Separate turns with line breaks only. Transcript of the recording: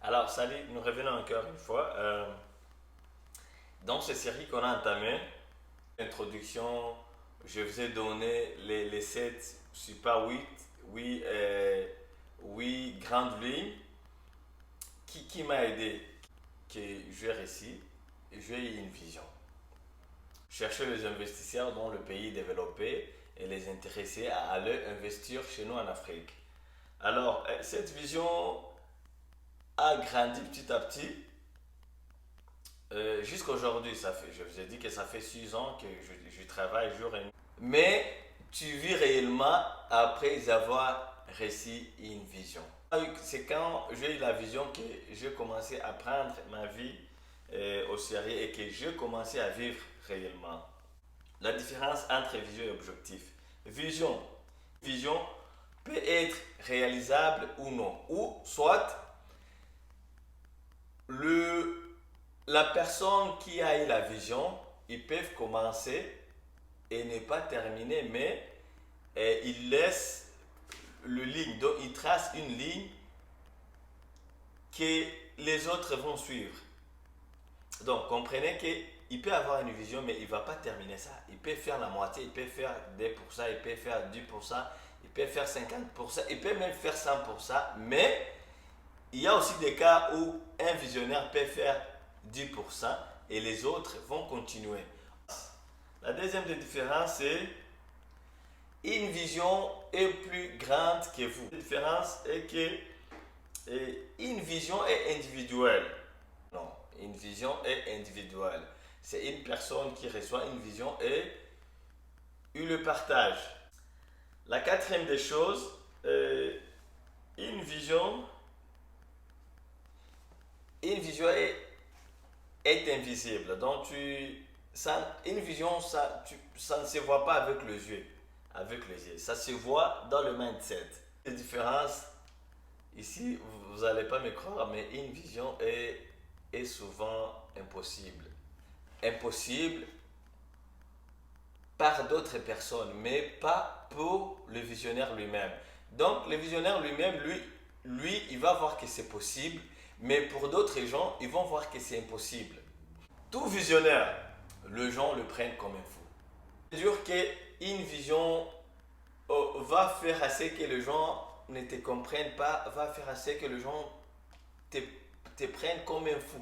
Alors, salut, nous revenons encore une fois. Dans cette série qu'on a entamée, introduction, je vous ai donné les 7, je sais pas, 8 grandes lignes qui m'a aidé, que j'ai réussi, j'ai une vision. Chercher les investisseurs dans le pays développé et les intéresser à aller investir chez nous en Afrique. Alors, cette vision a grandi petit à petit. Jusqu'à aujourd'hui, je vous ai dit que ça fait 6 ans que je travaille jour et nuit. Mais tu vis réellement après avoir réussi une vision. C'est quand j'ai eu la vision que j'ai commencé à prendre ma vie au sérieux et que j'ai commencé à vivre réellement. La différence entre vision et objectif. Vision. Vision peut être réalisable ou non. Ou soit la personne qui a eu la vision, ils peuvent commencer et ne pas terminer, mais ils laissent le ligne, donc ils tracent une ligne que les autres vont suivre. Donc comprenez qu'il peut avoir une vision, mais il ne va pas terminer ça. Il peut faire la moitié, il peut faire 2%, il peut faire 10%, il peut faire 50%, il peut même faire 100%, mais il y a aussi des cas où un visionnaire peut faire 10% et les autres vont continuer. La deuxième différence, c'est une vision est plus grande que vous. La différence est que une vision est individuelle. Non, une vision est individuelle. C'est une personne qui reçoit une vision et il le partage. La quatrième des choses, une vision est invisible. Donc, une vision, ça ne se voit pas avec les yeux. Ça se voit dans le mindset. La différence, ici, vous n'allez pas me croire, mais une vision est souvent impossible. Impossible par d'autres personnes, mais pas pour le visionnaire lui-même. Donc, le visionnaire lui-même, lui, il va voir que c'est possible, mais pour d'autres gens, ils vont voir que c'est impossible. Tout visionnaire, les gens le prennent comme un fou. C'est-à-dire qu'une vision va faire assez que les gens ne te comprennent pas, va faire assez que les gens te prennent comme un fou.